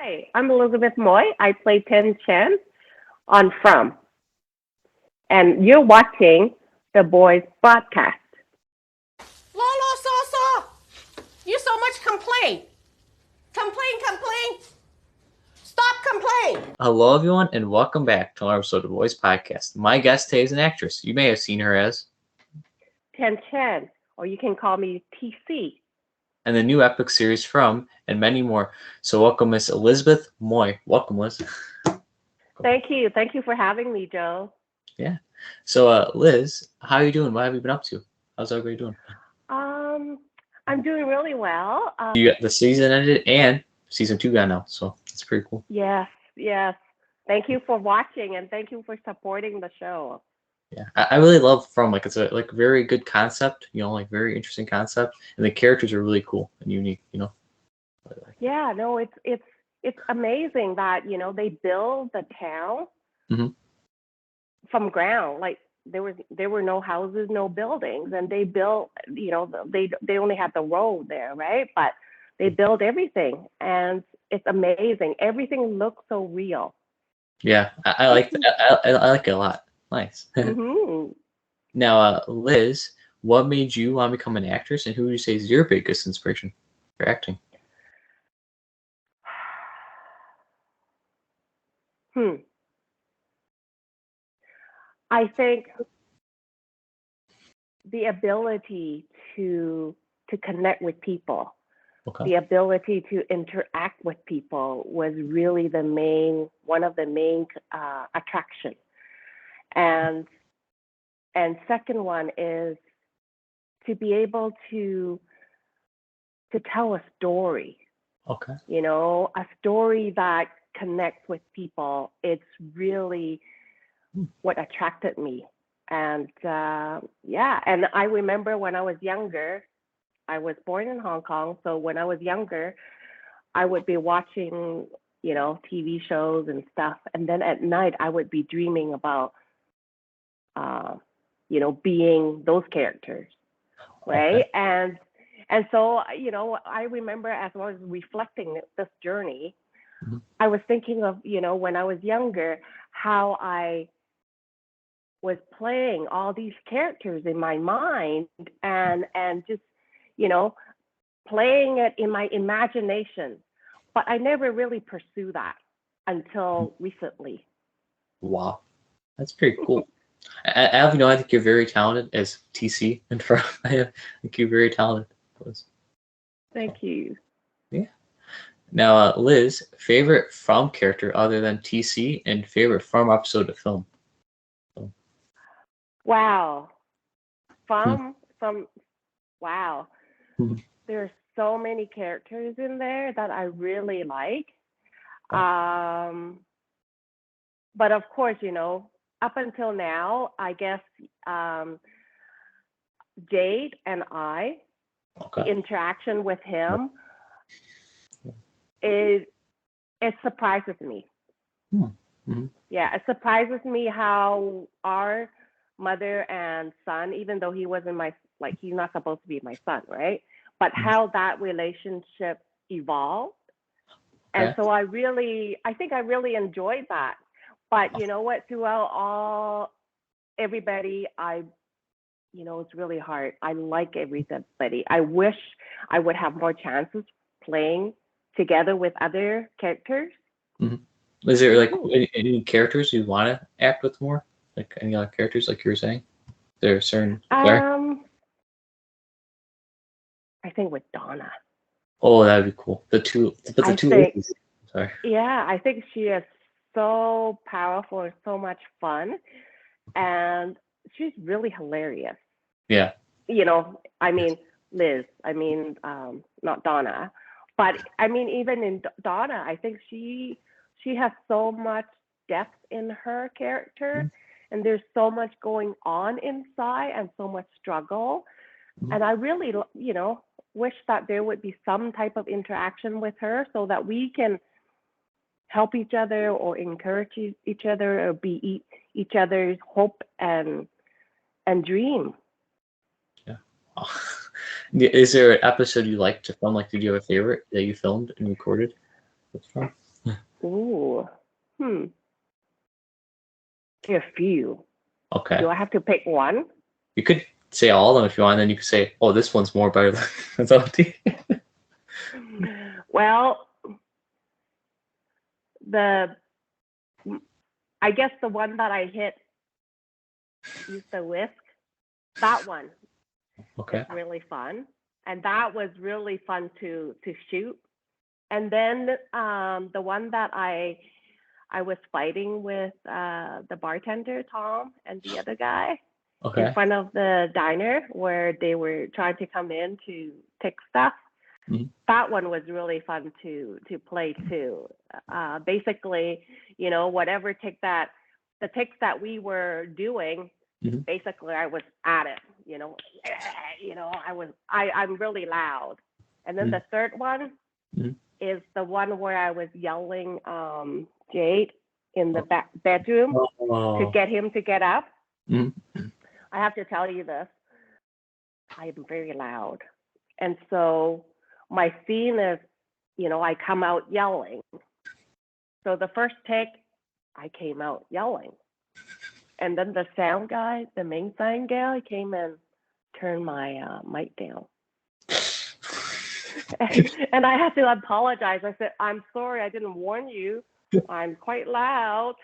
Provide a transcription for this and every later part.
Hi, I'm Elizabeth Moy. I play Chen on From, and you're watching the Boys broadcast. Lolo Soso, you so much complain. Complain. Stop complaining. Hello, everyone, and welcome back to another episode of the Voice Podcast. My guest today is an actress. You may have seen her as, Chen, or you can call me TC. and the new EPIX series From, and many more. So welcome, Miss Elizabeth Moy. Welcome, Liz. Thank you for having me, Joe. Yeah. So, Liz, how are you doing? What have you been up to? How's everybody doing? I'm doing really well. You got the season ended, and season 2 got out, so it's pretty cool. Yes. Thank you for watching, and thank you for supporting the show. Yeah, I really love From. Like, it's a very good concept. Very interesting concept, and the characters are really cool and unique. Yeah, no, it's amazing that they build the town Mhm. from ground. Like there were no houses, no buildings, and they built. They only had the road there, right? But they built everything, and it's amazing. Everything looks so real. Yeah, I like that. I like it a lot. Nice. hmm Now, Liz, what made you want to become an actress, and who would you say is your biggest inspiration for acting? I think the ability to connect with people, Okay. the ability to interact with people was really one of the main attractions. And second one is to be able to tell a story, Okay. a story that connects with people. It's really what attracted me. And and I remember when I was younger, I was born in Hong Kong. So when I was younger, I would be watching, TV shows and stuff. And then at night, I would be dreaming about, being those characters, right? Okay. And so, I remember as I was reflecting this journey, Mhm. I was thinking of, when I was younger, how I was playing all these characters in my mind and just, you know, playing it in my imagination. But I never really pursued that until recently. Wow, that's pretty cool. I think you're very talented as TC and From. I think you're very talented, Liz. Thank you. Yeah. Now, Liz, favorite From character other than TC, and favorite From episode of film. So, Wow. hmm. From wow. Hmm. There's so many characters in there that I really like. Okay. But of course, up until now, I guess Jade and the Okay. interaction with him is it surprises me. Hmm. Mhm. Yeah, it surprises me how our mother and son, even though he wasn't he's not supposed to be my son, right? But Mhm. how that relationship evolved. And Okay. so I think I really enjoyed that. But you know what? Throughout everybody, it's really hard. I like everybody. I wish I would have more chances playing together with other characters. Mhm. Is there hmm any characters you want to act with more? Like any other characters, like you were saying? There are certain. Sorry. Um, I think with Donna. Oh, that'd be cool. The I two think, ladies. Sorry. yeah, I think she is so powerful and so much fun, and she's really hilarious. Yeah. I mean Liz. I mean, not Donna, but I mean even in Donna, I think she has so much depth in her character, Mhm. and there's so much going on inside and so much struggle. Mhm. And I really, wish that there would be some type of interaction with her so that we can help each other or encourage each other or be each other's hope and dream. Yeah. Is there an episode you like to film? Like, did you have a favorite that you filmed and recorded? That's from? Ooh. Hmm. There are a few. Okay. Do I have to pick one? You could say all of them if you want, and then you could say, "Oh, this one's more better." That's up to you. Well, the I guess the one that I hit used the whisk. That one Okay. is really fun, and that was really fun to shoot. And then the one that I was fighting with the bartender Tom and the other guy in Okay. front of the diner where they were trying to come in to take stuff. Mhm. That one was really fun to play too. Basically, whatever the ticks that we were doing, Mhm. basically I was at it. I'm really loud. And then Mhm. the third one Mhm. is the one where I was yelling Jade in the bedroom to Oh. get him to get up. Mhm. I have to tell you this. I am very loud. And so my scene is, I come out yelling. So the first take, I came out yelling. And then the sound guy, the main sound guy, came and turned my mic down. And I had to apologize. I said, I'm sorry, I didn't warn you. I'm quite loud.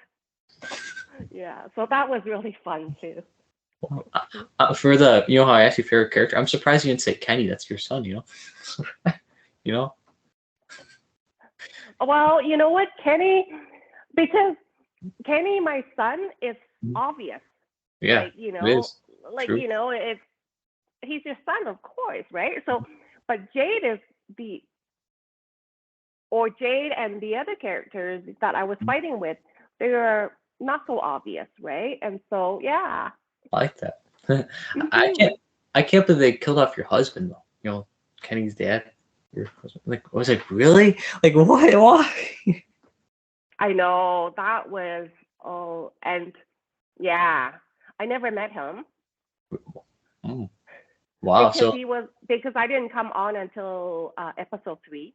Yeah, so that was really fun too. For the, how I asked your favorite character, I'm surprised you didn't say Kenny. That's your son, you know. Well, you know what, Kenny? Because Kenny, my son, is obvious. Yeah, Like, it is. True. it's he's your son, of course, right? So, but Jade Jade and the other characters that I was fighting with, they are not so obvious, right? And so, yeah. I like that. Mm-hmm. I can't believe they killed off your husband though. Kenny's dad. Your husband. Like, I was like, really? Like, what? Why? I know that was and yeah, I never met him Mm. Wow. So because I didn't come on until episode 3.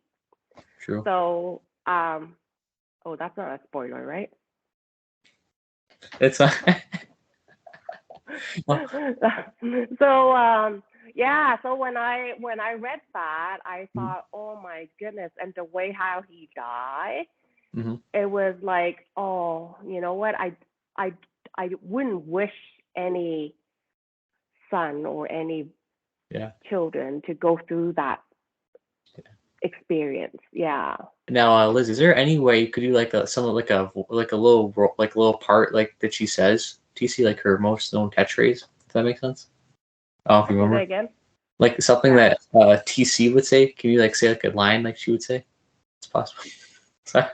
true. So that's not a spoiler, right? It's So yeah, so when I read that, I thought, oh my goodness, and the way how he died, Mhm. it was like, oh, you know what? I wouldn't wish any son or any Yeah. children to go through that experience. Yeah. Now, Liz, is there any way could you like like a little part like that she says? Do you see like her most known catchphrase? Does that make sense? Oh, if you Say that remember, again. like something Yeah. that TC would say. Can you like say like a line like she would say? It's possible. Sorry.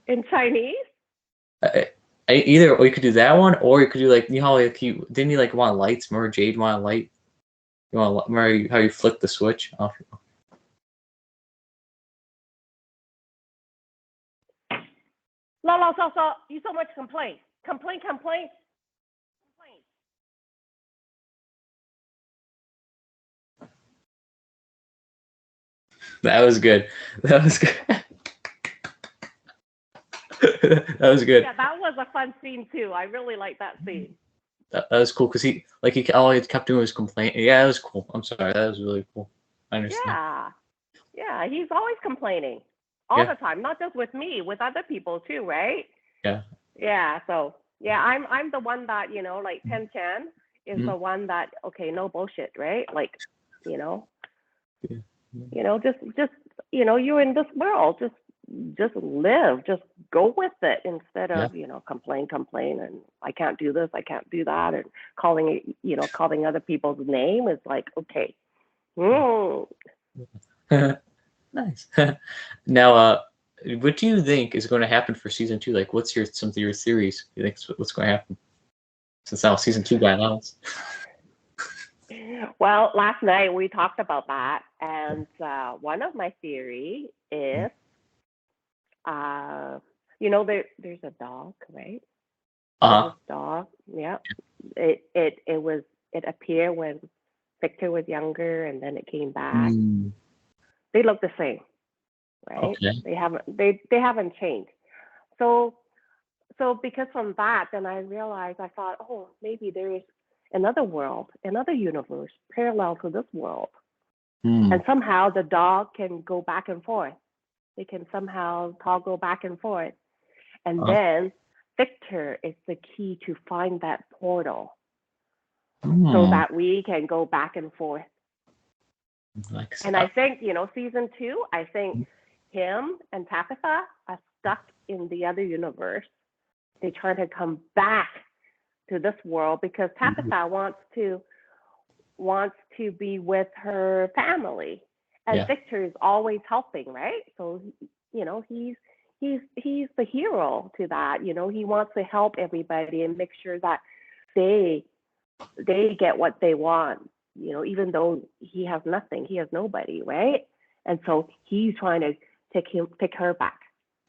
In Chinese? Either or you could do that one, or you could do like how like you didn't you like want lights? Remember Jade wanted light. Remember how you flick the switch? Oh, La so you so much complain. Complain. that was good. That was good. That was good. Yeah, that was a fun scene too. I really like that scene. That was cool because he all he kept doing was complain. Yeah, it was cool. I'm sorry, that was really cool. I understand. Yeah, he's always complaining all Yeah, the time, not just with me, with other people too, right? yeah. Yeah, so yeah, I'm the one that, like Chen is Mhm. the one that, okay, no bullshit, right? Like, you know, Yeah. just you're in this world, just live, just go with it instead Yeah. of, complain, and I can't do this, I can't do that, and calling other people's name is like, okay. Nice. Now, what do you think is going to happen for season 2? Like, what's some of your theories? You think what's going to happen since now season 2 got announced? Well, last night we talked about that, and one of my theory is, there's a dog, right? There's Uh this dog. Yeah, it appeared when Victor was younger, and then it came back. huh. They look the same. right? Okay. They haven't changed. So because from that, then I realized, I thought, oh, maybe there is another world, another universe parallel to this world, Hmm. and somehow the dog can go back and forth. They can somehow toggle back and forth, and Uh, then Victor is the key to find that portal so hmm. that we can go back and forth. Like, And I think, season 2, I think him and Tabitha are stuck in the other universe. They try to come back to this world because Tabitha wants to be with her family, and yeah. Victor is always helping, right? So he's the hero to that. He wants to help everybody and make sure that they get what they want. Even though he has nothing, he has nobody, right? And so he's trying to take her back.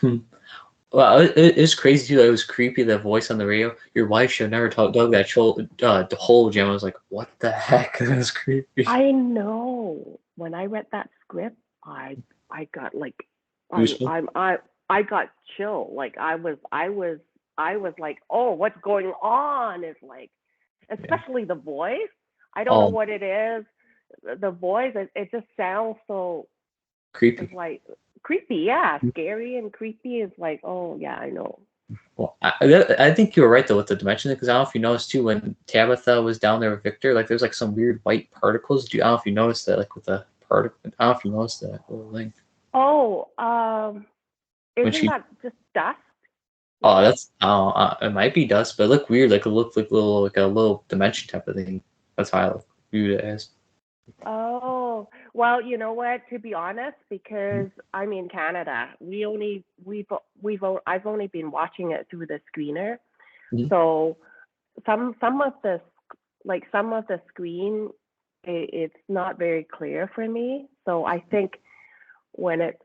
Hmm. Well, it's crazy too. It was creepy. The voice on the radio. Your wife should have never dug that the whole gem. I was like, what the heck? That was creepy. I know. When I read that script, I got like, Goosebumps. I got chill. Like I was like, oh, what's going on? Is like, Yeah. especially the voice. I don't know Oh, what it is. The voice, it just sounds so. It's creepy. like creepy, yeah, scary and creepy. Is like, oh yeah, I know. Well, I think you were right though with the dimension because I don't know if you noticed too when Tabitha was down there with Victor, like there's like some weird white particles. I don't know if you noticed that, like with the particle. I don't know if you noticed that little thing Oh, when isn't she. that just dust? Oh, No. that's it might be dust, but it looked weird. Like it looked like a little dimension type of thing. That's how I viewed it as. Oh, well, you know what? To be honest, because I'm in Canada, I've only been watching it through the screener. Mhm. So some of the screen, it's not very clear for me. So I think when it's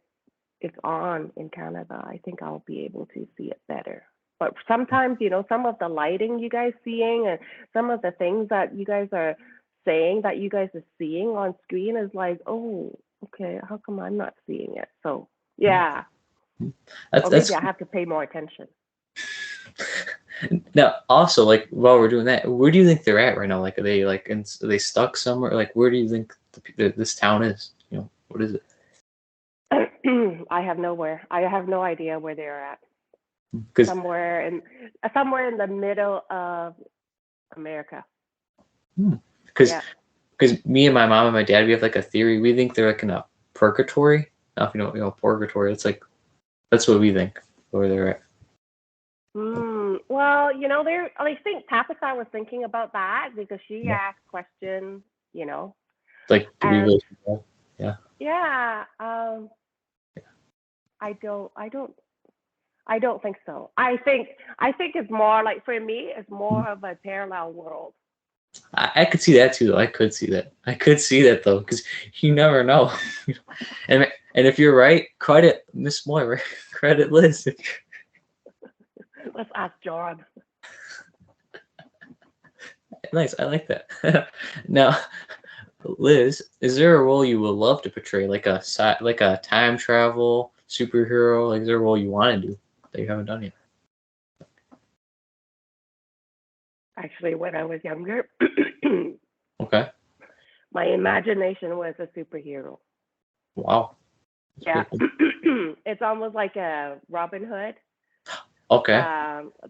on in Canada, I think I'll be able to see it better. But sometimes, some of the lighting you guys seeing and some of the things that you guys are saying that you guys are seeing on screen is like, oh, okay, how come I'm not seeing it? So yeah, That's or maybe that's I have to pay more attention. now also like while we're doing that, where do you think they're at right now? Like are they like are they stuck somewhere? Like where do you think this town is? What is it? I have no idea where they're at. Because Somewhere in the middle of America. because Yeah. because me and my mom and my dad, we have like a theory. We think they're like in a purgatory. Now, if purgatory. It's like that's what we think where they're at. Well, I think Tabitha was thinking about that because she Yeah. asked questions, Like do we and really? Yeah. yeah, I don't think so. I think it's more like, for me, it's more of a parallel world. I could see that too, though. I could see that. I could see that though, because you never know. and if you're right, credit Miss Moira, credit Liz. Let's ask John. Nice, I like that. Now, Liz, is there a role you would love to portray, like a time travel superhero? Like, is there a role you want to do that you haven't done yet? Actually, when I was younger, Okay. my imagination was a superhero. Wow. That's Yeah. pretty cool. It's almost like a Robin Hood Okay.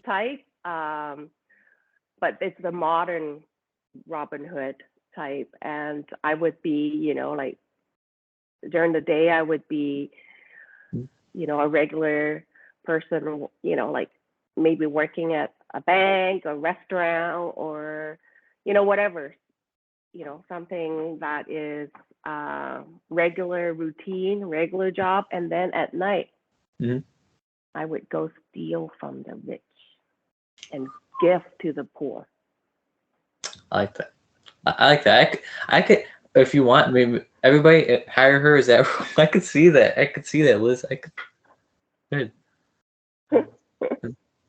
type, but it's the modern Robin Hood type. And I would be, like during the day, I would be, a regular person, like maybe working at a bank, a restaurant, or, whatever, something that is regular routine, regular job. And then at night, Hmm. I would go steal from the rich and give to the poor. I like that. I like that. I could, if you want, maybe everybody hire her. Is that? I could see that. I could see that, Liz. I could. Good.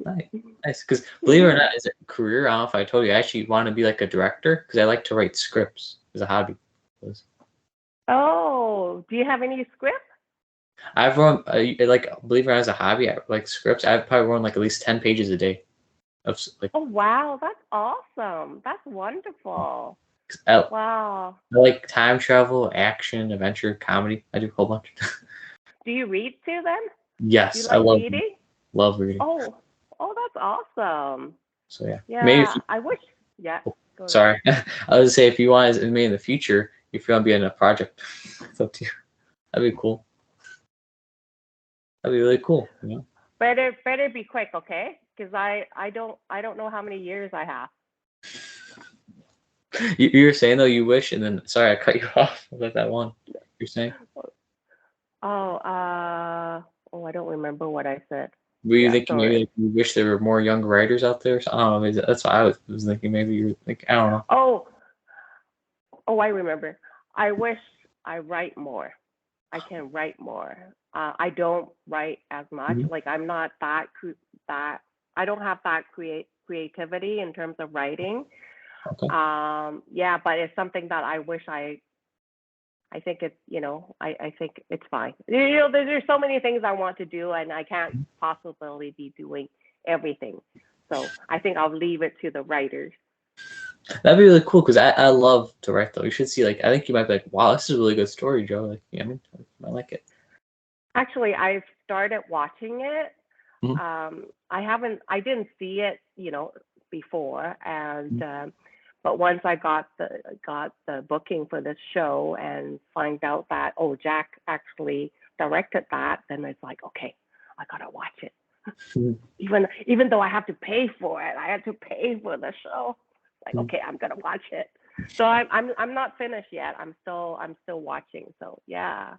Nice. Nice. Because believe it or not, as a career, I don't know if I told you, I actually want to be like a director because I like to write scripts as a hobby. Liz. Oh, do you have any script? I've run like believe it or not, as a hobby, like scripts. I've probably run like at least 10 pages a day of like. Oh wow, that's awesome. That's wonderful. I Wow. like time travel, action, adventure, comedy. I do a whole bunch. Do you read too then? Do you Yes, I like reading? love reading. Oh, oh, that's awesome. So yeah, maybe. Yeah, I wish. Yeah, go ahead. Sorry, I was gonna say if you want to maybe in the future, if you want to be in a project, it's up to you. That'd be cool. That'd be really cool. You know? Better be quick, okay? Because I don't know how many years I have. You were saying though you wish, and then sorry I cut you off about that one. You're saying Oh, oh, I don't remember what I said. were you Yeah, thinking maybe sorry. like you wish there were more young writers out there? So, I don't know. Maybe that's what I was thinking. Maybe you were thinking. I don't know. Oh, oh, I remember. I wish I write more. I can write more. I don't write as much. Mhm. Like I'm not that I don't have that creativity in terms of writing. Okay. Yeah, but it's something that I wish I think it's, I think it's fine. There's so many things I want to do and I can't possibly be doing everything. So I think I'll leave it to the writers. That'd be really cool because I love to write though. You should see like I think you might be like, wow, this is a really good story, Joe. Like, yeah, I like it. Actually, I've started watching it. Mhm. I didn't see it, before, and but once I got the booking for this show and find out that Jack actually directed that, then it's like, okay, I gotta watch it. Mhm. Even though I have to pay for it, I have to pay for the show. Like, Mhm. okay, I'm gonna watch it. So I'm not finished yet. I'm still watching. So yeah.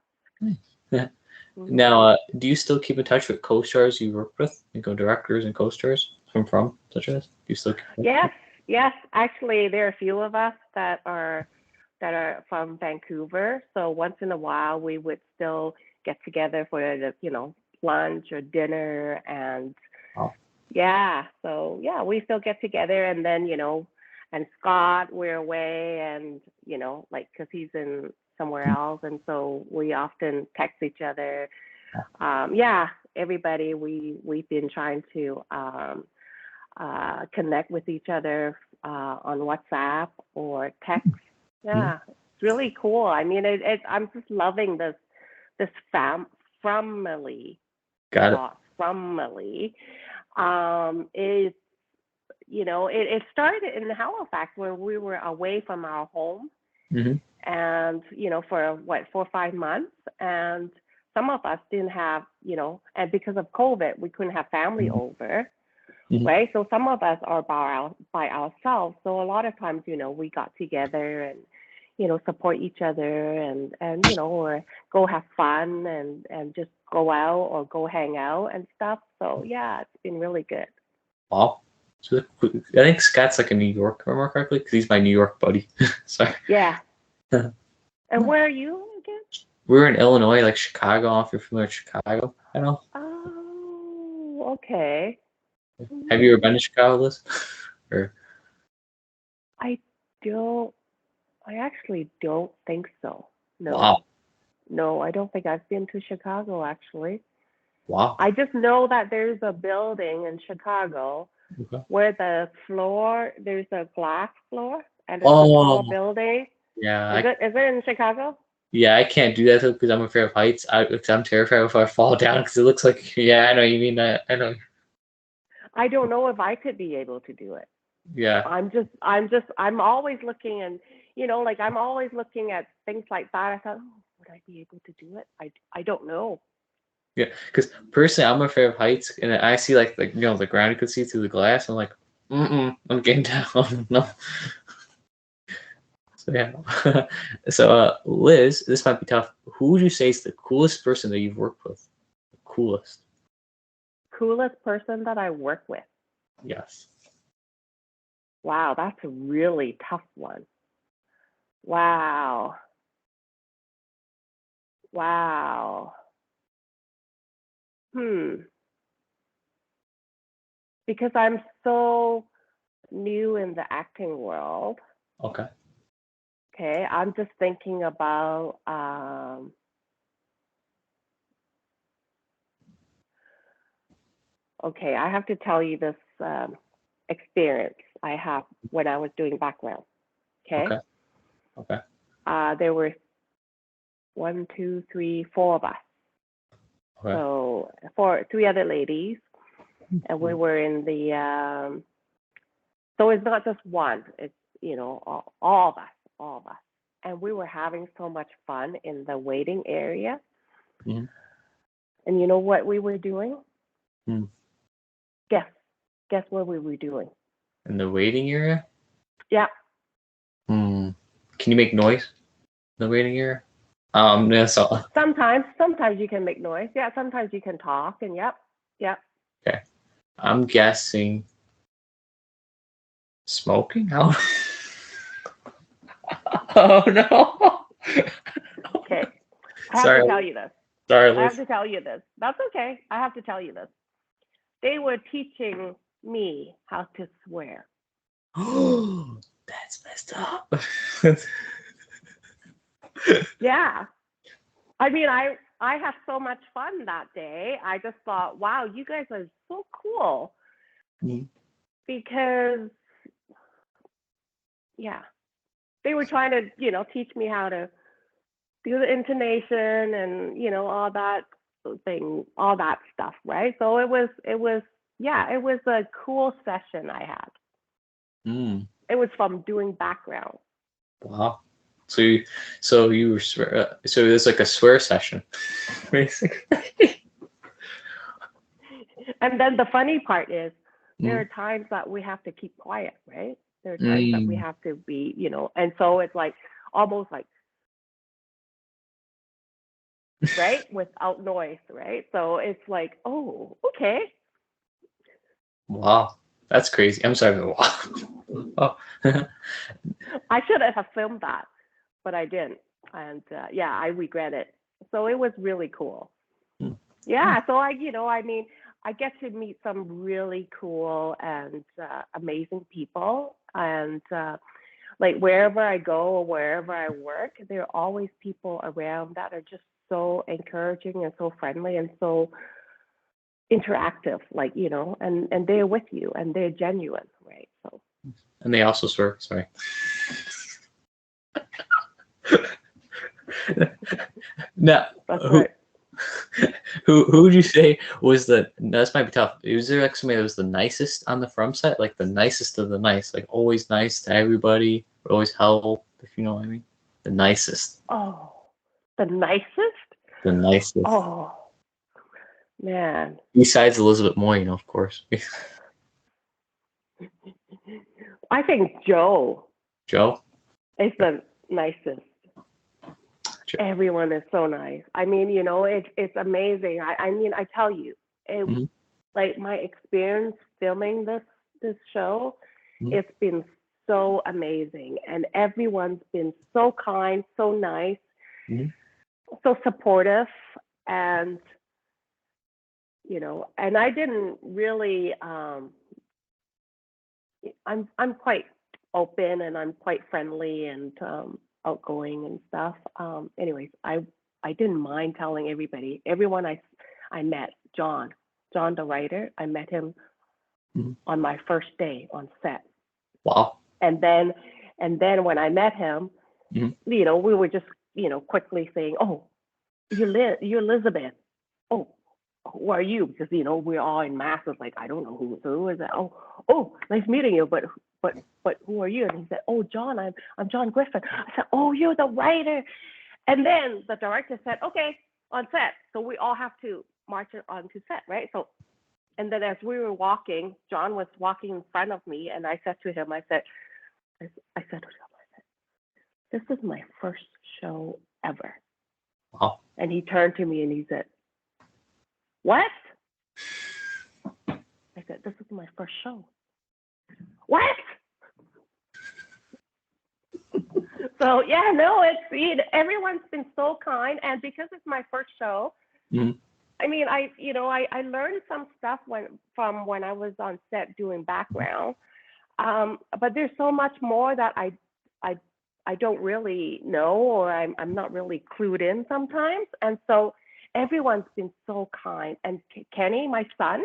Yeah. Mhm. Now, do you still keep in touch with co-stars you work with, directors and co-stars from such as? Do you still keep in touch Yes, with yes. Actually, there are a few of us that are from Vancouver. So once in a while, we would still get together for the lunch or dinner, and them? yeah. So yeah, we still get together, and then and Scott, we're away, and like because he's in somewhere else, and so we often text each other. Yeah, everybody. We've been trying to connect with each other on WhatsApp or text. Mhm. Yeah, it's really cool. I mean, I'm just loving this family Got it. thought. Family is it started in Halifax where we were away from our home Hmm. and for what 4 or 5 months, and some of us didn't have and because of COVID we couldn't have family over, Hmm. right? So some of us are by ourselves. So a lot of times, we got together and, support each other and or go have fun and just go out or go hang out and stuff. So yeah, it's been really good. Wow. So I think Scott's like a New York, if I remember correctly, because he's my New York buddy. Sorry. Yeah. We And where are you again? were in Illinois, like Chicago. If you're familiar with Chicago, I don't know. Oh, okay. Have you ever been Hmm. to Chicago, Liz? Or I don't, I actually don't think so. wow, No, no, I don't think I've been to Chicago actually. wow. I just know that there's a building in Chicago Okay. where there's a glass floor and it's a Oh, tall building. yeah. Is it in Chicago? Yeah, I can't do that though because I'm afraid of heights. Because I'm terrified if I fall down because it looks like. Yeah, I know you mean that. I know. I don't know if I could be able to do it. Yeah, I'm always looking and like I'm always looking at things like that. I thought, oh, would I be able to do it? I don't know. yeah. Because personally, I'm afraid of heights, and I see like the ground you could see through the glass. I'm like, I'm getting down. No. So yeah. So Liz, this might be tough. Who would you say is the coolest person that you've worked with? The coolest. Coolest person that I work with. Yes. Wow, that's a really tough one. Wow. Wow. Hmm. Because I'm so new in the acting world. Okay. Okay, I'm just thinking about Okay, I have to tell you this experience I have when I was doing background. Okay. Okay. Okay. There were 1, 2, 3, 4 of us. Okay. So three other ladies, and we were in the. So it's not just one. It's all of us, and we were having so much fun in the waiting area. Mhm. And you know what we were doing? Hmm. Guess what we were doing? In the waiting area? Yeah. Hmm. Can you make noise in the waiting area? That's all. Sometimes you can make noise. Yeah, sometimes you can talk, and yep. Okay. I'm guessing smoking? How? Oh no. Okay. I have Sorry. to tell you this. Sorry, I have Liz. to tell you this. That's okay. I have to tell you this. They were teaching me how to swear. Oh, that's messed up. Yeah. I mean, I had so much fun that day. I just thought, wow, you guys are so cool Mhm. because yeah, they were trying to, teach me how to do the intonation and, all that all that stuff, right? So yeah, it was a cool session I had. Mm. It was from doing background. Wow. So you were so it's like a swear session, basically. And then the funny part is there are Mm. times that we have to keep quiet, right? There are times that we Mm. have to be, and so it's like almost like, right, without noise, right? So it's like, oh, okay. Wow. That's crazy. I'm sorry. Wow. Oh. I should have filmed that, but I didn't. And yeah, I regret it. So it was really cool. Mm. Yeah. So I mean, I get to meet some really cool and amazing people. And like wherever I go or wherever I work, there are always people around that are just so encouraging and so friendly and so interactive, like, and they're with you and they're genuine, right? So And they also swear. Sorry. Now, that's who right. who would you say was the? No, this might be tough. Was there like somebody that was the nicest on the from set, like the nicest of the nice, like always nice to everybody, would always help, if you know what I mean? The nicest, Oh, the nicest? the nicest. Oh, man. Besides Elizabeth Moy, of course. I think Joe Joe. is the nicest. Joe. Everyone is so nice. I mean, it's amazing. I mean, I tell you, Mhm. like my experience filming this show, Mhm. it's been so amazing, and everyone's been so kind, so nice, Mhm. so supportive, and and I didn't really. I'm quite open and I'm quite friendly and outgoing and stuff. Anyways, I didn't mind telling everyone I met, John the writer. I met him Mhm. on my first day on set, Wow. and then when I met him, Mhm. we were just quickly saying, oh, you're Elizabeth. Oh, who are you? Because we're all in masses. Like, I don't know who is that. Oh, nice meeting you. But who are you? And he said, oh, John, I'm John Griffin. I said, oh, you're the writer. And then the director said, okay, on set. So we all have to march onto set, right? So, and then as we were walking, John was walking in front of me, and I said to him, I said to him, this is my first show ever. Wow. And he turned to me and he said, what? I said, this is my first show. What? So yeah, no, everyone's been so kind, and because it's my first show, Mhm. I mean, I learned some stuff from when I was on set doing background, but there's so much more that I don't really know, or I'm not really clued in sometimes, and so everyone's been so kind. And Kenny, my son,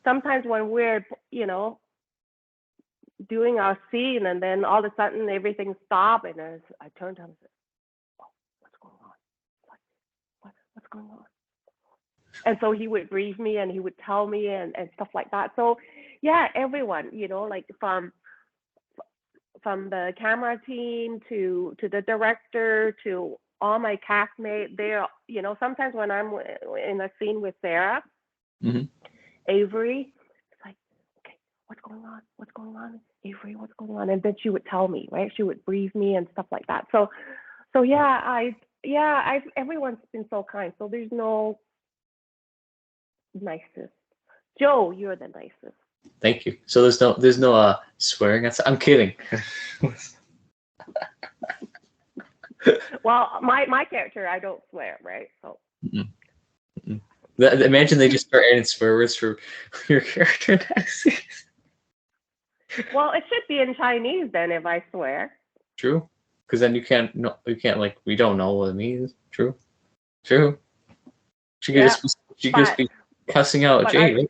sometimes when we're, doing our scene, and then all of a sudden everything stopped, and I turned to him and said, "Oh, what's going on? What's going on?" And so he would brief me, and he would tell me, and stuff like that. So yeah, everyone, like from the camera team to the director to all my castmates, they're, sometimes when I'm in a scene with Sarah, Mm-hmm. Avery, it's like, okay, what's going on? What's going on? Avery, what's going on? And then she would tell me, right? She would brief me and stuff like that. So yeah, everyone's been so kind. So there's no nicest. Joe, you're the nicest. Thank you. So there's no swearing. I'm kidding. Well, my character, I don't swear, right? So. Mm-mm. Mm-mm. Imagine they just start adding swear words for your character next. Well, it should be in Chinese then if I swear. True, because then you can't like we don't know what it means. True. She could just be cussing out Jade. Right?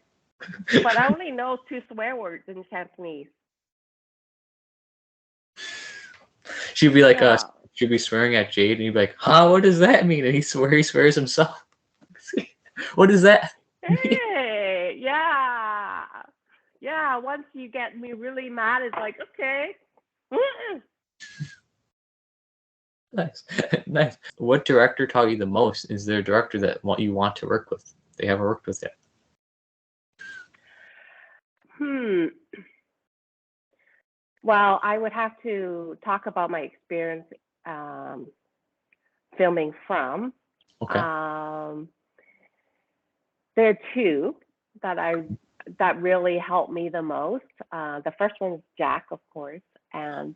But I only know 2 swear words in Cantonese. She'd be like, she'd be swearing at Jade, and you'd be like, "Huh? What does that mean?" And he swears himself. What does that mean? Hey, yeah. Once you get me really mad, it's like, okay. Nice. What director taught you the most? Is there a director that you want to work with? They haven't worked with yet. Well, I would have to talk about my experience filming from. Okay. There are 2 that really helped me the most. The first one is Jack, of course, and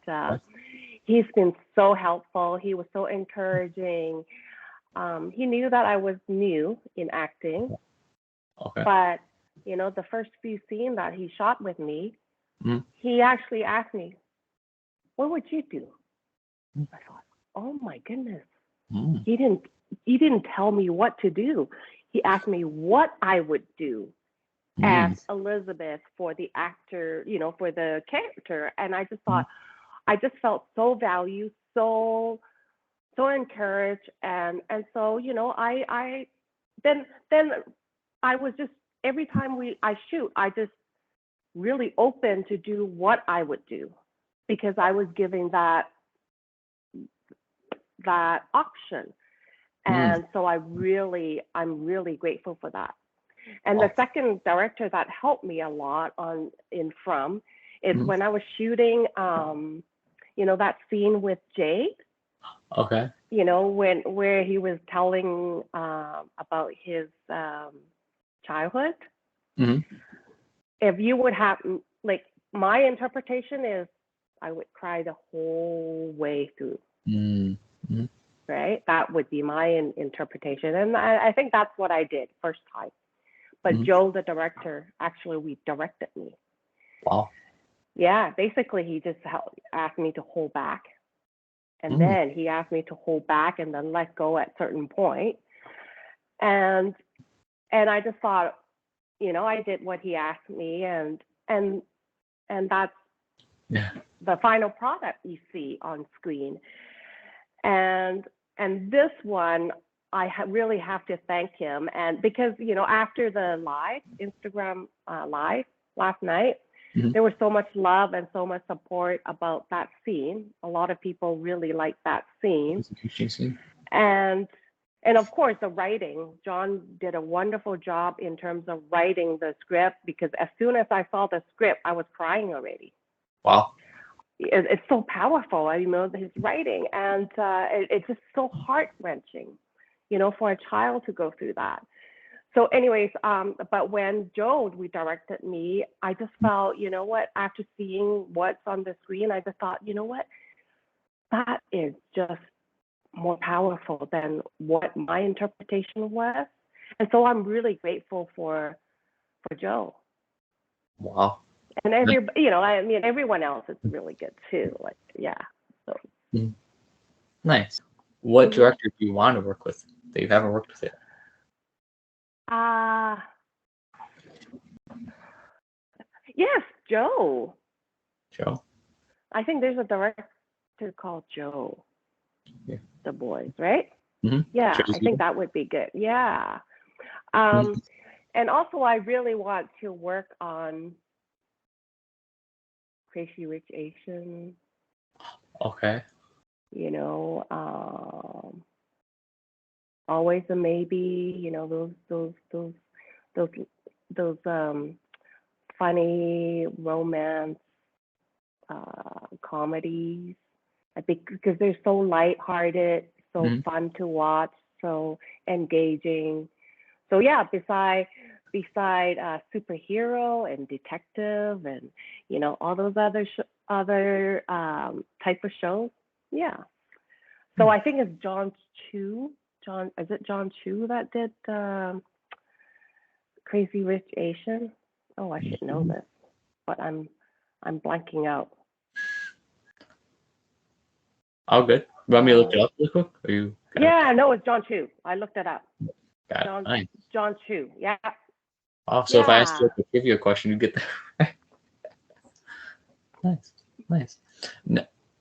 he's been so helpful. He was so encouraging. He knew that I was new in acting. Okay. But the first few scenes that he shot with me, he actually asked me, "What would you do?" I thought, oh my goodness. He didn't tell me what to do. He asked me what I would do as Elizabeth for the actor, for the character. And I just thought, I just felt so valued, so encouraged. And so, I then I was just, every time I shoot, I just really open to do what I would do, because I was giving that option. And so I'm really grateful for that. And the second director that helped me a lot is when I was shooting, that scene with Jade. Okay. Where he was telling about his childhood. If you would have, like, my interpretation is, I would cry the whole way through. Right? That would be my interpretation. And I think that's what I did first time. But Joe, the director, actually redirected me. Wow. Yeah, basically he just asked me to hold back. And then he asked me to hold back and then let go at certain point. And I just thought, I did what he asked me, and that's the final product you see on screen. And this one, I really have to thank him. And because, after the Instagram live last night, there was so much love and so much support about that scene. A lot of people really liked that scene. And of course, the writing. John did a wonderful job in terms of writing the script, because as soon as I saw the script, I was crying already. Wow. It's so powerful, his writing, and it's just so heart-wrenching, for a child to go through that. So anyways, but when Joe redirected me, I just felt, after seeing what's on the screen, I just thought, that is just more powerful than what my interpretation was. And so I'm really grateful for Joe. Wow. And everyone else is really good too. Like, yeah. So. Nice. What director do you want to work with that you haven't worked with yet? Yes, Joe. Joe. I think there's a director called Joe. Yeah. The Boys, right? Mm-hmm. Yeah, Joe's I think that would be good. Yeah. And also, I really want to work on Crazy Rich Asian. Okay. You know, Always a Maybe. You know, those funny romance comedies. I think because they're so lighthearted, so fun to watch, so engaging. So yeah, beside superhero and detective and all those other type of shows, yeah. So I think it's John Chu. Is it John Chu that did Crazy Rich Asian? Oh, I should know this, but I'm blanking out. Oh, good. You want me to look it up real quick? Or you? Yeah, no, it's John Chu. I looked it up. Got it. Nice. John Chu. Yeah. Oh, so if I asked you to give you a question, you get that right. Nice.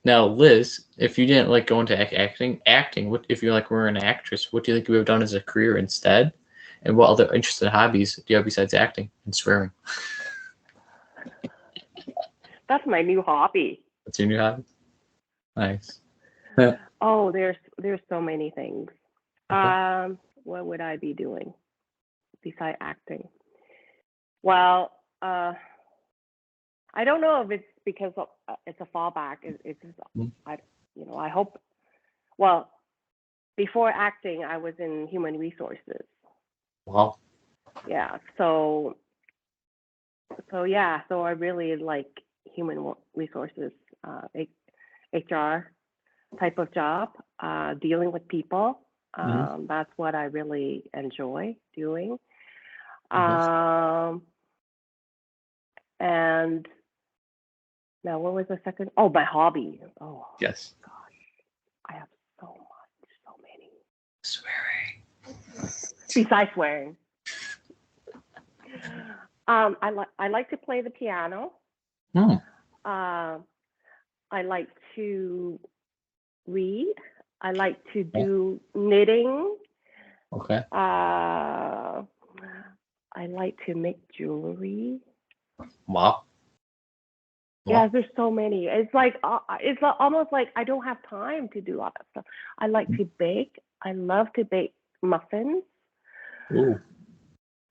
Now, Liz, if you didn't like go into acting, what if you were an actress? What do you think you would have done as a career instead? And what other interested hobbies do you have besides acting and swearing? That's my new hobby. What's your new hobby? Nice. Oh, there's so many things. Okay. What would I be doing besides acting? Well, I don't know if it's because it's a fallback. It's just, I hope. Well, before acting, I was in human resources. Wow. Yeah. So yeah. So I really like human resources, HR type of job, dealing with people. That's what I really enjoy doing. And now, what was the second? Oh, my hobby. Oh, yes. Gosh, I have so many. Swearing. Besides swearing, I like to play the piano. I like to read. I like to do knitting. Okay. I like to make jewelry. Wow. Yeah, there's so many. It's like it's almost like I don't have time to do all that stuff. I like to bake. I love to bake muffins. Ooh.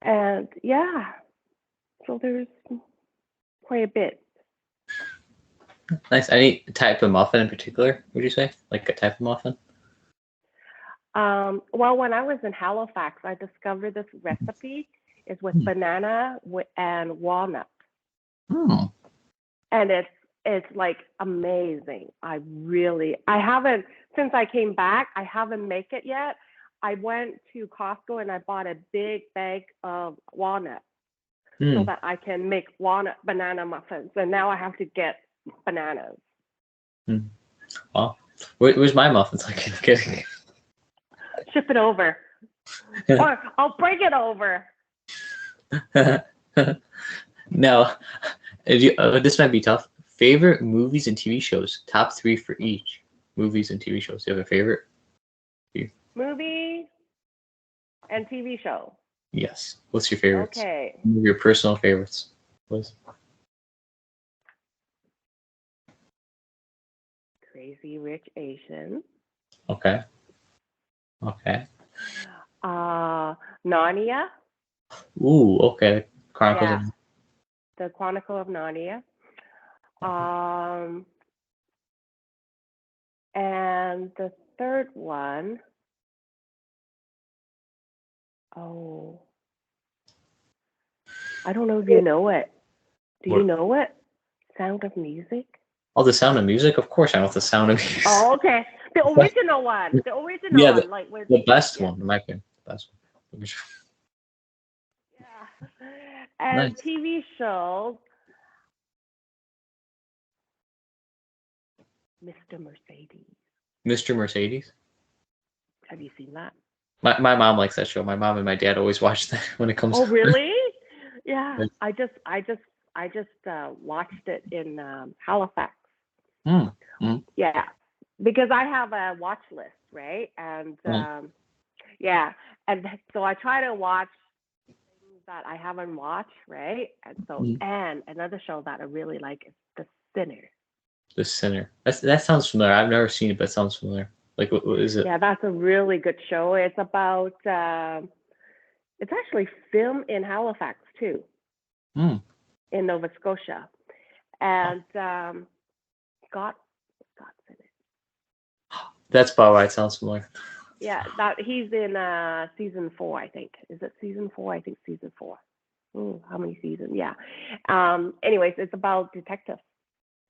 And yeah, so there's quite a bit. Nice. Any type of muffin in particular, would you say? Like a type of muffin? Well, when I was in Halifax, I discovered this recipe is with banana and walnut. And it's like amazing. I haven't, since I came back, I haven't made it yet. I went to Costco and I bought a big bag of walnut so that I can make walnut banana muffins. And now I have to get bananas. Wow. Where's my muffins? I'm kidding. Ship it over. Or I'll bring it over. Now, this might be tough. Favorite movies and TV shows? Top 3 for each. Movies and TV shows. Do you have a favorite? Movie and TV show. Yes. What's your favorites? Okay. Your personal favorites, please. Crazy Rich Asian. Okay. Narnia. Ooh, okay. Chronicles of... The Chronicle of Narnia. And the third one, I don't know if you know it. Do you know it? Sound of Music? Oh, The Sound of Music? Of course I know The Sound of Music. Oh, okay. The original one. The original one. Like with the best one, in my opinion. The best one. Yeah. And Nice. TV shows, Mr. Mercedes. Mr. Mercedes? Have you seen that? My mom likes that show. My mom and my dad always watch that when it comes. Oh, really? Yeah. I I just watched it in Halifax. Mm. Mm. Yeah, because I have a watch list, right? And yeah, and so I try to watch things that I haven't watched, right? And so, Mm. and another show that I really like is The Sinner. The Sinner. That sounds familiar. I've never seen it, but it sounds familiar. Like, what is it? Yeah, that's a really good show. It's about, it's actually filmed in Halifax too, Mm. in Nova Scotia. And Scott's in it. That's about right. Sounds familiar. Yeah, that he's in season 4, I think. Is it season 4? I think season 4. Ooh, how many seasons? Yeah. Anyways, it's about detectives.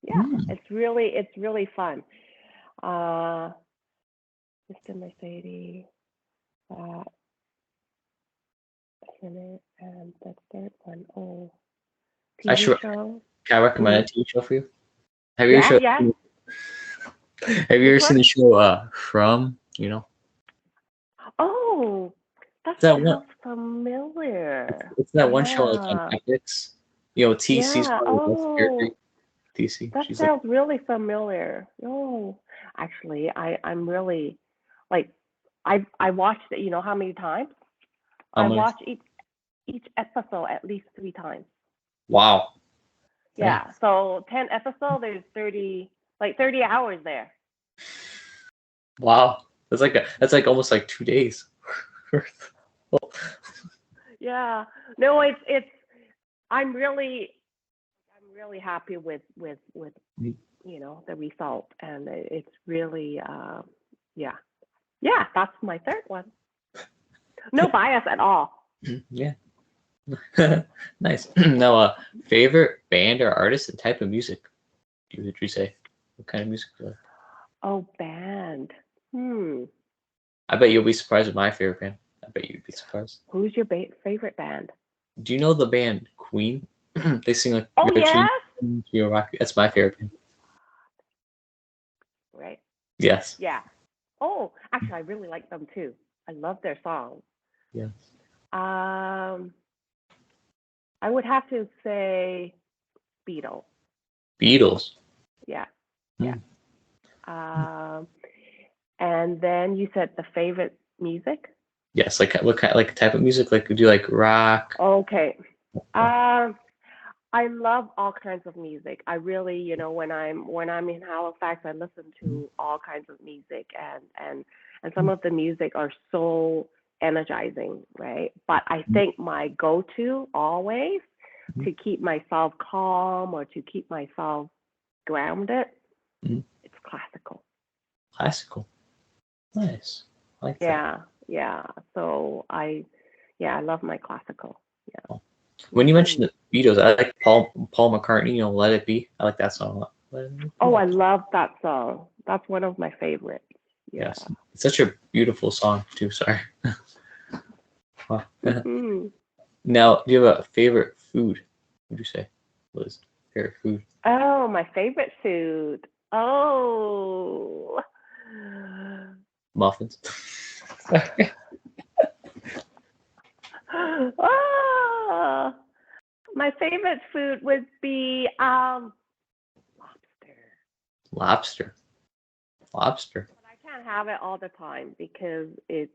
Yeah, Mm. it's really fun. Mr. Mercedes, and the third one, oh, I TV should. show. Can I recommend a TV show for you? Have you Yeah, ever yeah. have you ever Which seen one? the show From? You know, Oh, that it's that one. sounds familiar. It's that one show like on Yeah, EPIX. You know, TC's yeah. probably the best character. Oh, TC. that She's like, sounds really familiar. Oh, actually, I'm really like I watched it. You know how many times? I I'm like, watched each episode at least 3 times. wow. Yeah. Yeah. So 10 episodes, there's 30 hours there. Wow. That's like almost like 2 days. Yeah. No, it's I'm really happy with the result, and it's really yeah. Yeah, that's my third one. No bias at all. Yeah. Nice. Now, favorite band or artist and type of music? Would you say? What kind of music? Oh, band. I bet you'll be surprised with my favorite band. I bet you'd be surprised. Who's your favorite band? Do you know the band Queen? They sing like Oh, Your Cheese, yes. Your Rock. That's my favorite band. Right. Yes. Yeah. Oh, actually, I really like them too. I love their songs. Yes. I would have to say Beatles. Beatles. Yeah. Hmm. Yeah. And then you said the favorite music? Yes. Like what kind? Like type of music? Like do you like rock? Okay. I love all kinds of music. I really, when I'm in Halifax, I listen to all kinds of music, and some of the music are so energizing, right? But I think my go-to always to keep myself calm or to keep myself grounded, it's classical. Classical. Nice. I like that. Yeah, yeah. So I love my classical. Yeah. When you mentioned the Beatles, I like Paul McCartney. Let It Be. I like that song a lot. Oh, I love that song. That's one of my favorites. Yeah. Yes, it's such a beautiful song too. Sorry. Wow. Now, do you have a favorite food? What would you say, Liz? Favorite food? Oh, my favorite food. Oh. Muffins. Oh. My favorite food would be lobster. Lobster. But I can't have it all the time because it's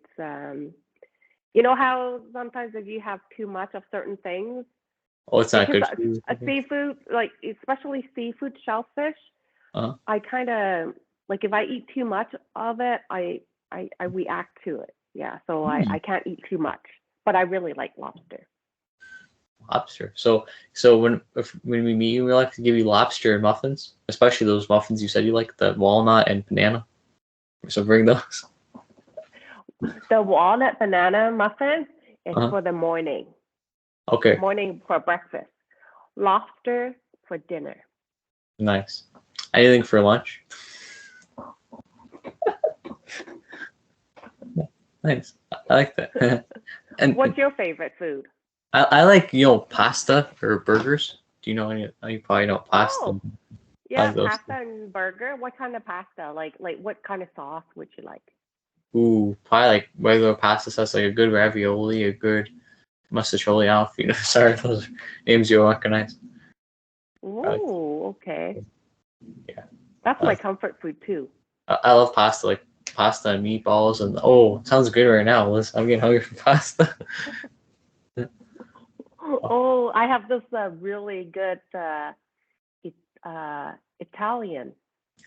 you know how sometimes if you have too much of certain things, Oh, it's not good. a seafood, like especially seafood, shellfish, I kind of like if I eat too much of it, I react to it. Yeah, so I can't eat too much, but I really like lobster. Lobster. So when we meet you, we like to give you lobster and muffins, especially those muffins you said you like, the walnut and banana. So bring those. The walnut banana muffins is for the morning. Okay. Morning for breakfast. Lobster for dinner. Nice. Anything for lunch? Nice. I like that. And what's your favorite food? I like pasta or burgers. Do you know any? You probably know pasta. Oh, yeah, those pasta and burger. What kind of pasta? Like what kind of sauce would you like? Ooh, probably like regular pasta sauce, like a good ravioli, a good mustacholi. I don't know if you know. Sorry, those are names you'll recognize. Ooh, okay. Yeah. That's my comfort food too. I love pasta, like pasta and meatballs, and it sounds good right now, Liz. I'm getting hungry for pasta. Oh, I have this really good Italian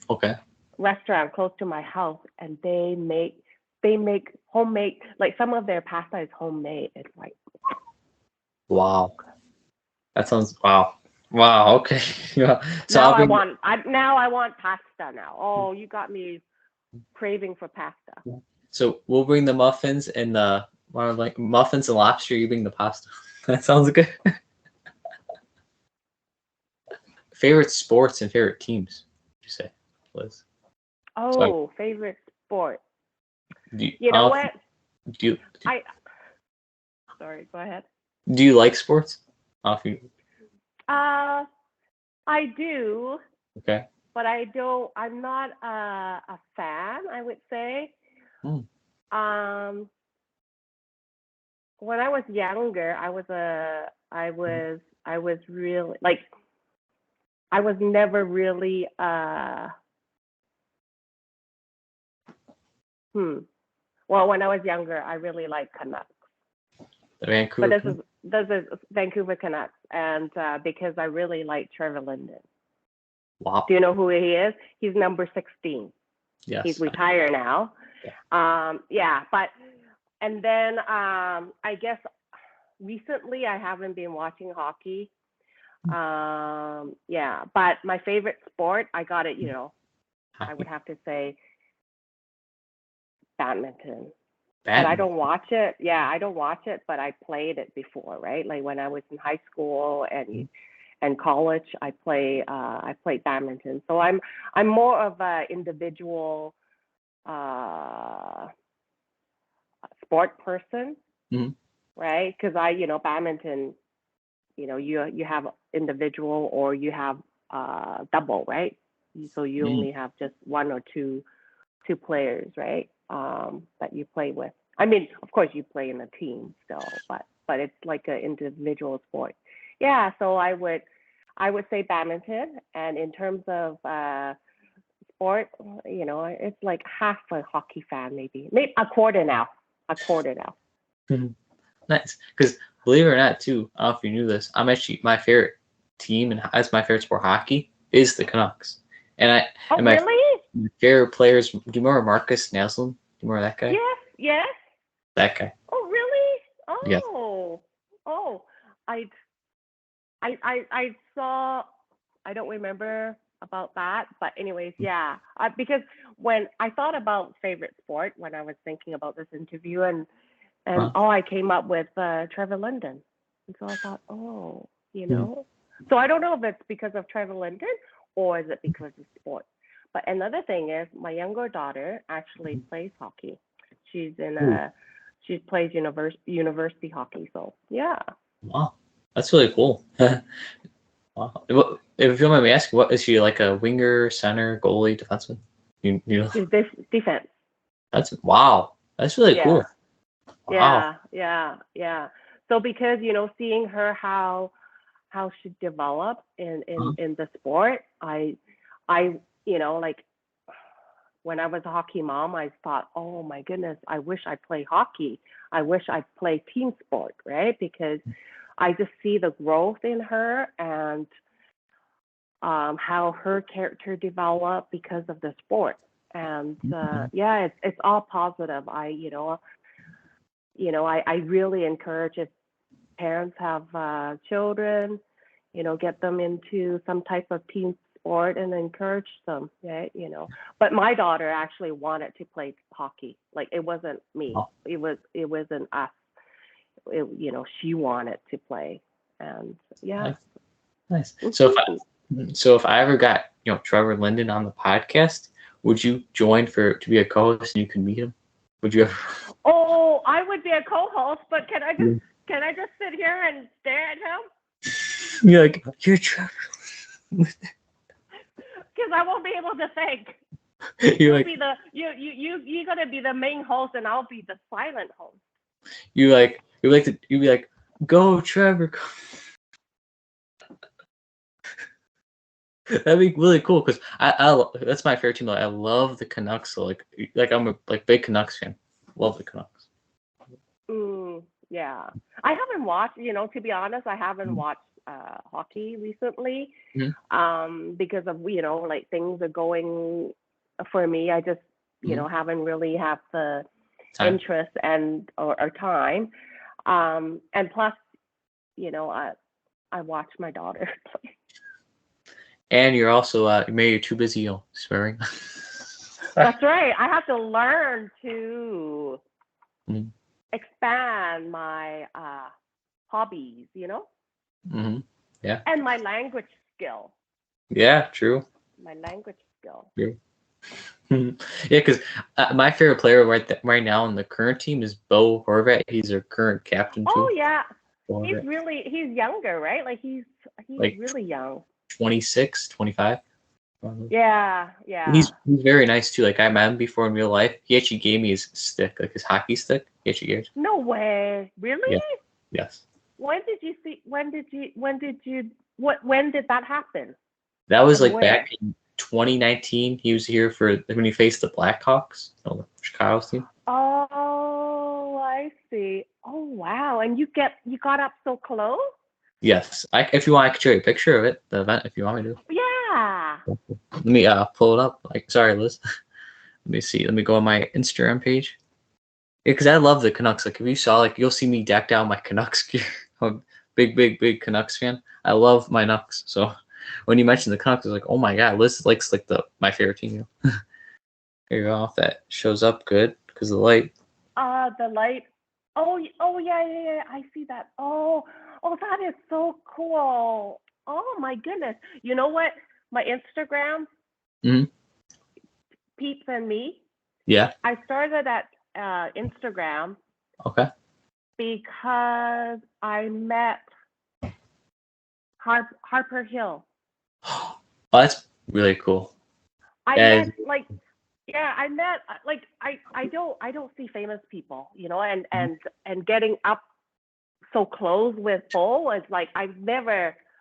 Okay. restaurant close to my house, and they make homemade. Like some of their pasta is homemade. It's like Wow. That sounds wow. Wow. Okay. Yeah. So now I'll I bring. want I want pasta now. Oh, you got me craving for pasta. So we'll bring the muffins and the like muffins and lobster. You bring the pasta. That sounds good. Favorite sports and favorite teams? You say, Liz. So Oh, favorite sport. do you, You know what? do you I sorry. Go ahead. do you like sports? If you, Uh, I do, okay. but I don't. I'm not a fan. I would say. Hmm. Um, when I was younger, I was really like I was never really hmm. Well, when I was younger, I really liked Canucks, The but Vancouver Canucks. this is Vancouver Canucks, and because I really like Trevor Linden. Wow. Do you know who he is? He's number 16. He's Yes. retired now. Yeah. Yeah, but and then I guess recently I haven't been watching hockey. Yeah, but my favorite sport, I got it, I would Hockey. have to say badminton. But I Badminton. don't watch it. Yeah, I don't watch it, but I played it before, right? Like when I was in high school and college, I played badminton. So I'm more of a individual uh sport person, Mm-hmm. right? Because badminton, you have individual or you have double, right? So you Mm-hmm. only have just one or two players, right? That you play with. I mean, of course, you play in a team still, but it's like an individual sport. Yeah, so I would say badminton, and in terms of sport, it's like half a hockey fan, maybe a quarter now, a quarter now. Nice. Because believe it or not, too, I don't know if you knew this, I'm actually my favorite team and that's my favorite sport, hockey, is the Canucks. And Oh, my really? favorite players. Do you remember Marcus Naslund? Do you remember that guy? Yes, yes. That guy. Oh, really? Yes. Oh, I, I saw. I don't remember about that, but anyways, yeah. Because when I thought about favorite sport when I was thinking about this interview, and Wow. I came up with Trevor Linden, and so I thought, oh, Mhm. So I don't know if it's because of Trevor Linden or is it because of sport. But another thing is, my younger daughter actually plays hockey. She's in Ooh, a she plays university hockey. So yeah, wow. That's really cool. Wow. If you don't mind me asking, what is she like, a winger, center, goalie, defenseman? You know, she's defense. that's wow. That's really Yeah, cool. Wow. yeah. So because seeing her how she developed in in Uh-huh. in the sport, I like when I was a hockey mom, I thought, oh my goodness, I wish I play hockey. I wish I play team sport, right? Because I just see the growth in her and how her character developed because of the sport. And Mhm. yeah, it's all positive. I really encourage if parents have children, get them into some type of team sport and encourage them, right? But my daughter actually wanted to play hockey. Like it wasn't me. Wow. It wasn't us. She wanted to play, and yeah. Nice. Nice. Mhm. So if I ever got, Trevor Linden on the podcast, would you join to be a co-host and you can meet him? Would you ever? Oh, I would be a co-host, but can I just Yeah. can I just sit here and stare at him? You're like, you're Trevor. Because I won't be able to think. You're You'll like, be the you're gonna be the main host, and I'll be the silent host. you'd be like, go Trevor. Go. That'd be really cool because that's my favorite team. Like, I love the Canucks. So like I'm a big Canucks fan. Love the Canucks. Yeah. I haven't watched, to be honest, I haven't Mhm. watched hockey recently Mhm. because of, like things are going for me. I just, Mhm. haven't really have the Time. interest and or time. And plus, I watch my daughter play. And you're also maybe you're too busy swearing. That's right. I have to learn to Mhm. expand my hobbies, Mhm. Yeah. and my language skill. Yeah. True. My language skill. True. Mhm. Yeah, because my favorite player right now in the current team is Bo Horvat. He's our current captain Oh too. yeah. Bo Horvat. He's younger, right? Like he's Like really young. 26, 25. Yeah, yeah. He's very nice too. Like I met him before in real life. He actually gave me his stick, like his hockey stick. He actually gave it. No way. Yeah. Really? Yes. When did that happen? That was And like where? back in 2019. He was here for when he faced the Blackhawks, the Chicago's team. Oh, I see. Oh wow. And you got up so close? Yes. If you want, I could show you a picture of it, the event, if you want me to. Yeah. Let me pull it up. Like, sorry, Liz. Let me see. Let me go on my Instagram page. Yeah, because I love the Canucks. Like, if you saw, like, you'll see me decked out my Canucks gear. I'm a big Canucks fan. I love my Nucks. So when you mentioned the Canucks, I was like, oh my god, Liz likes like my favorite team. Here you go. If that shows up good because of the light. The light. Oh yeah. I see that. Oh, that is so cool. Oh my goodness. You know what? My Instagram, Hmm. Peeps and Me. Yeah. I started at Instagram Okay. because I met Harper Hill. Oh, that's really cool. I That met is, like yeah, I met like I don't see famous people, and getting up so close with Bo is like I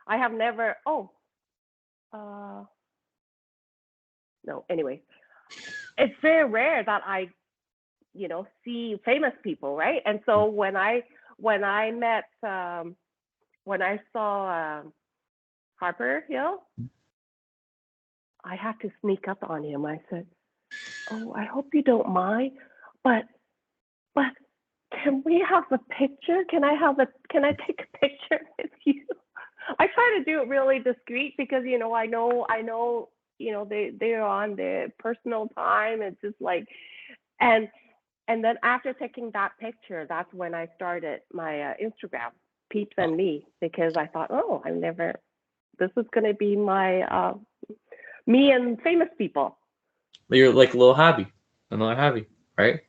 have never uh no, anyway. It's very rare that I, see famous people, right? And so when I met when I saw Harper Hill, I had to sneak up on him. I said, "Oh, I hope you don't mind, but but can we have a picture? Can I take a picture with you?" I try to do it really discreet because I know they're on their personal time. It's just like and and then after taking that picture, that's when I started my Instagram, Peeps and Me, because I thought, oh, this is gonna be my me and famous people. you're like a little hobby, another hobby, right?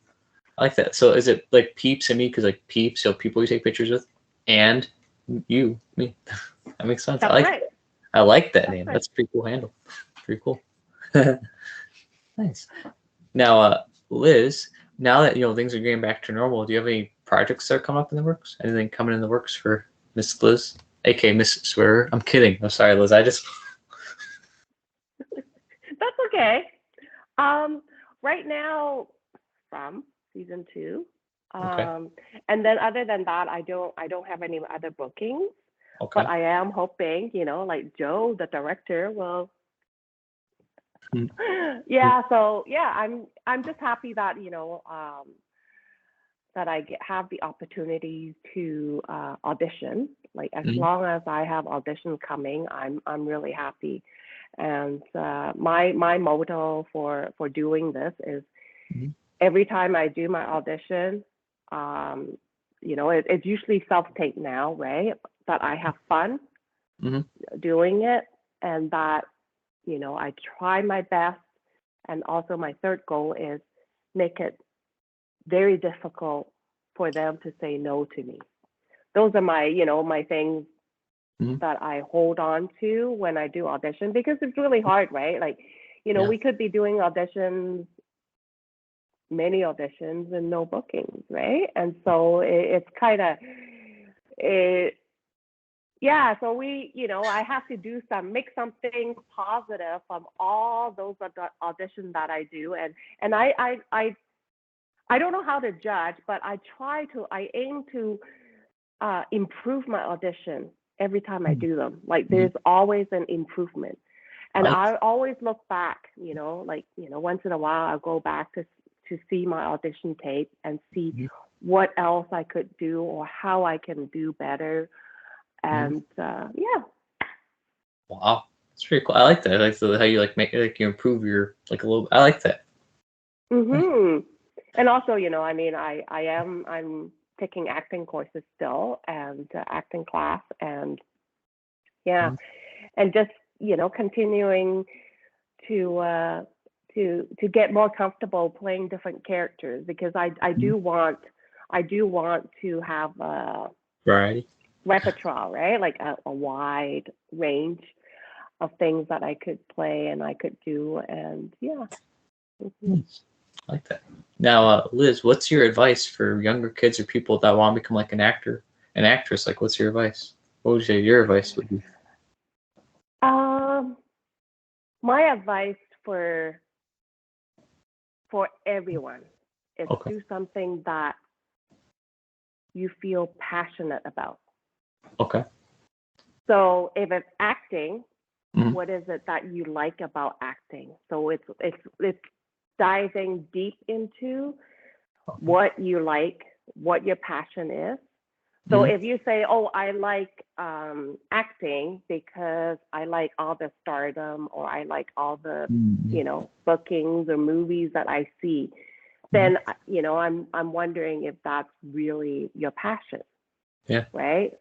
I like that. So is it like Peeps and me? Because like Peeps, so people you take pictures with, and you, me. That makes sense. That's right. I like that That's name. right. That's a pretty cool handle. Pretty cool. Nice. Now, Liz, now that things are getting back to normal, do you have any projects that are coming up in the works? Anything coming in the works for Miss Liz, aka Miss Swearer? I'm kidding. I'm sorry, Liz. I just That's okay. Um, right now, from season 2, okay. and then other than that, I don't have any other bookings. But Okay. I am hoping, like Joe, the director, will. Mm. Yeah. So yeah, I'm just happy that that have the opportunity to audition. Like as Mm-hmm. long as I have auditions coming, I'm really happy. And my motto for doing this is Mm-hmm. every time I do my audition, it's usually self-tape now, right? That I have fun Mm-hmm. doing it, and that I try my best. And also my third goal is make it very difficult for them to say no to me. Those are my things Mm-hmm. that I hold on to when I do audition because it's really hard, right? Like, Yeah. we could be doing auditions, many auditions and no bookings, right? And so it's kind of it yeah, so I have to make something positive from all those auditions that I do, and I don't know how to judge, but I aim to improve my audition every time I do them. Like there's always an improvement, and Like, I always look back. Once in a while I'll go back to see my audition tape and see what else I could do or how I can do better. And yeah. wow, that's pretty cool. I like that. I like how you like make like you improve your like a little. I like that. And also, I mean, I'm taking acting courses still and acting class, and yeah, and just continuing to get more comfortable playing different characters, because I do want to have a Variety. repertoire, right? Like a wide range of things that I could play and I could do, and yeah. I like that. Now, Liz, what's your advice for younger kids or people that want to become like an actor, an actress? Like, what's your advice? What would you say your advice would be? My advice for everyone is do something that you feel passionate about. Okay. So if it's acting, what is it that you like about acting? So it's diving deep into what you like, what your passion is. So if you say, oh, I like acting because I like all the stardom, or I like all the, bookings or movies that I see, then, I'm wondering if that's really your passion. Yeah. Right.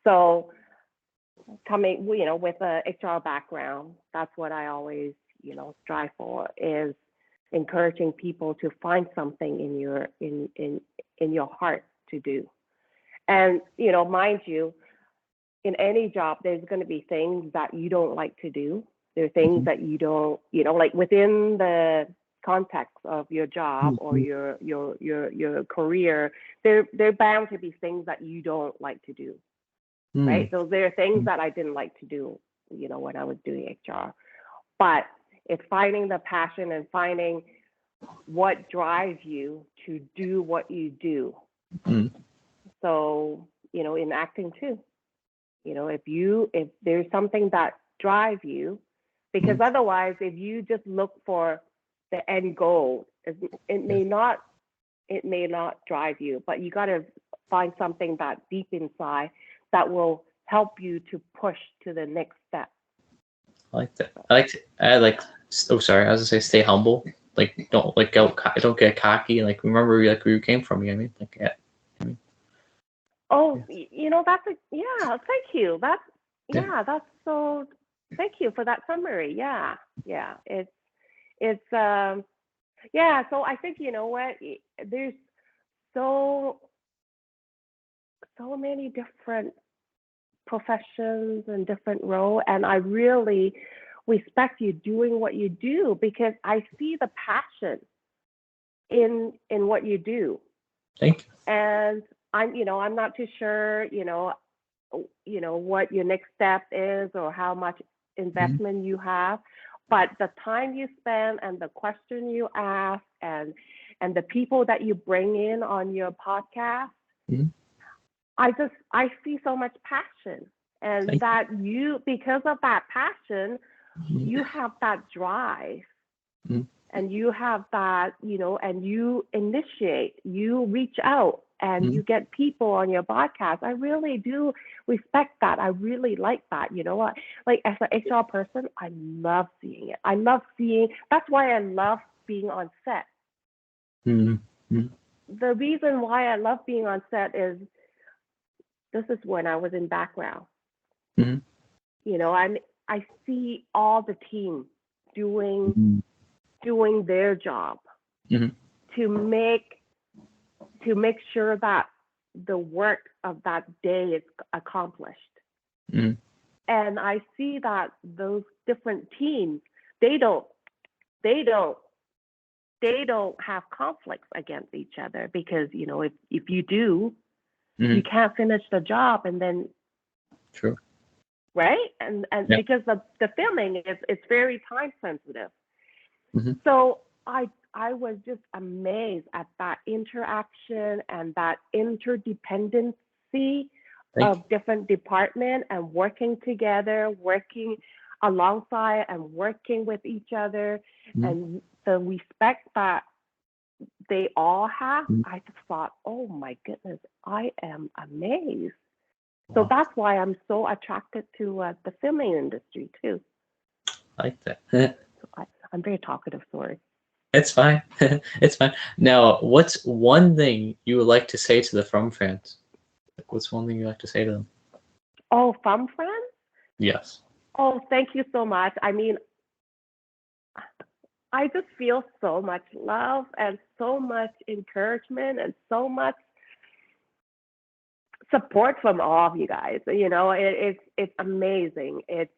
So coming, with a HR background, that's what I always, strive for, is encouraging people to find something in your heart to do. And, mind you, in any job, there's going to be things that you don't like to do. There are things that you don't, like within the context of your job or your career, there bound to be things that you don't like to do, right? So there are things that I didn't like to do, when I was doing HR. But it's finding the passion and finding what drives you to do what you do. So, in acting too, if there's something that drives you, because otherwise, if you just look for the end goal, it may not drive you, but you got to find something that deep inside that will help you to push to the next step. I like that. Oh, sorry. I was gonna say, stay humble. Like, don't don't get cocky. Like, remember, like, where you came from. You know what I mean? Like, yeah. Oh, that's thank you. That's so. Thank you for that summary. Yeah. It's yeah. So I think what, there's so many different professions and different roles, and I really respect you doing what you do, because I see the passion in what you do. Thank you. And I'm not too sure, what your next step is or how much investment you have, but the time you spend and the question you ask and the people that you bring in on your podcast, I see so much passion, and that because of that passion, you have that drive, and you have that, and you initiate, you reach out, and you get people on your podcast. I really do respect that. I really like that. You know what? Like, as an HR person, I love seeing it. That's why I love being on set. The reason why I love being on set is, this is when I was in background. I see all the team doing their job to make sure that the work of that day is accomplished. And I see that those different teams, they don't have conflicts against each other, because if you do, you can't finish the job, and then True. right? And Yeah. because the filming it's very time sensitive. Mm-hmm. So I was just amazed at that interaction and that interdependency of different departments and working together, working alongside and working with each other, Mm-hmm. and the respect that they all have. Mm-hmm. I just thought, oh my goodness, I am amazed. Wow. So that's why I'm so attracted to the filming industry too. I like that. So I'm very talkative, sorry. It's fine. It's fine. Now, what's one thing you would like to say to the From fans? Like, what's one thing you like to say to them? Oh, from friends? Yes. Oh, thank you so much. I mean, I just feel so much love and so much encouragement and so much support from all of you guys. You know, it's amazing. It's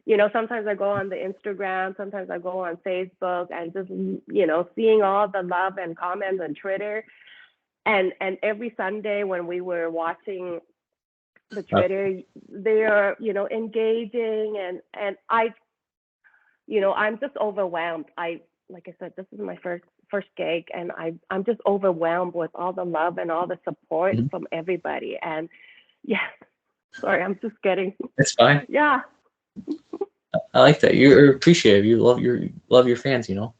you know, sometimes I go on the Instagram, sometimes I go on Facebook, and just seeing all the love and comments on Twitter, and every Sunday when we were watching the Twitter, they are engaging, and I'm just overwhelmed. Like I said, this is my first gig, and I'm just overwhelmed with all the love and all the support from everybody. And yeah, sorry, I'm just getting. It's fine. Yeah. I like that. You're appreciative. You love your fans. You know,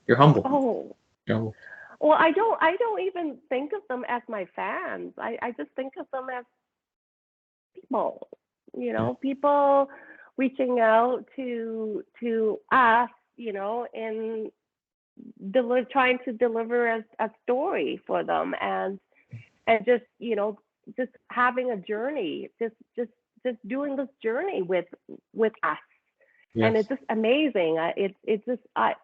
you're humble. Oh. You're humble. Well, I don't even think of them as my fans. I just think of them as people. You know, people reaching out to us. You know, and trying to deliver a story for them, and just just having a journey, just doing this journey with us. Yes. And it's just amazing. It's just I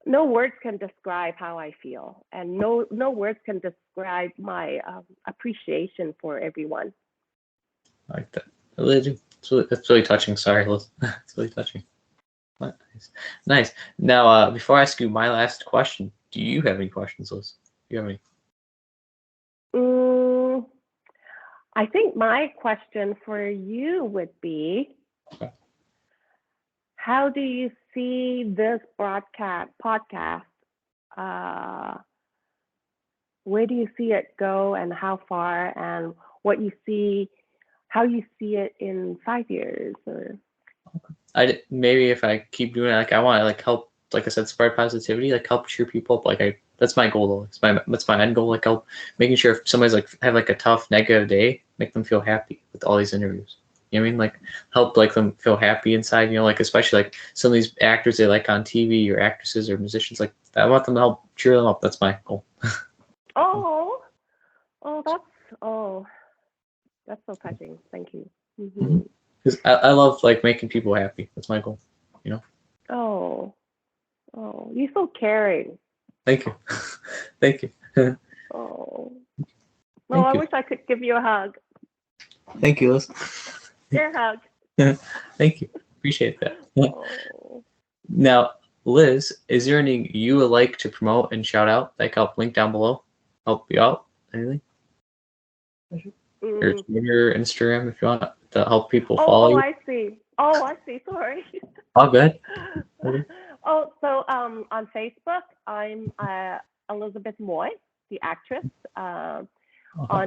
no words can describe how I feel, and no words can describe my appreciation for everyone. I like that. I really do. It's really touching. Sorry, Liz. It's really touching. Nice. Nice. Now, before I ask you my last question, do you have any questions, Liz? Do you have any? I think my question for you would be, how do you see this podcast? Where do you see it go, and how far, and how you see it in 5 years? Or Maybe if I keep doing it, like I want to help, like I said, spread positivity, help cheer people up. That's my goal though. That's my end goal. Help making sure if somebody's have a tough negative day, make them feel happy with all these interviews. You know what I mean? Help them feel happy inside. You know, especially some of these actors they like on TV, or actresses or musicians. I want them to help cheer them up. That's my goal. that's so touching. Thank you. Because I love making people happy. That's my goal. You know. Oh, you're so caring. Thank you. Thank you. Oh. Well, I wish I could give you a hug. Thank you, Liz. Your hug. Thank you. Appreciate that. Oh. Now, Liz, is there anything you would like to promote and shout out? I'll link down below. Help you out? Anything? Or your Instagram if you want to help people follow you. I see. I see. Sorry. Oh, good. Oh, so on Facebook, I'm Elizabeth Moy, the actress. On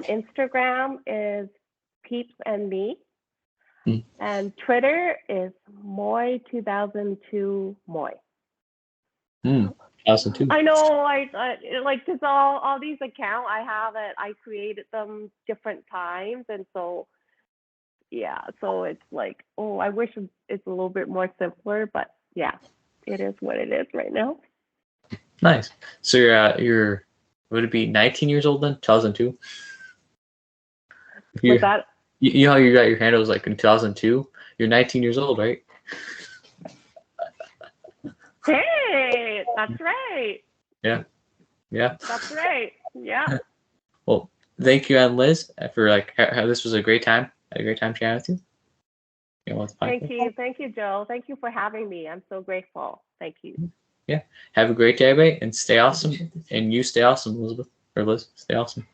Instagram is Peeps and Me, and Twitter is Moy2002 Moy. 2002. I know, because all these accounts I created them different times, and so yeah, so it's I wish it's a little bit more simpler, but yeah, it is what it is right now. Nice. So you're would it be 19 years old then? 2002. Was that? You know how you got your handles in 2002? You're 19 years old, right? Hey, that's right. Yeah. That's right. Yeah. Well, thank you, and Liz, for this was a great time. I had a great time chatting with you. Thank you, Joe. Thank you for having me. I'm so grateful. Thank you. Yeah. Have a great day, everybody, and stay awesome. And you stay awesome, Elizabeth or Liz. Stay awesome.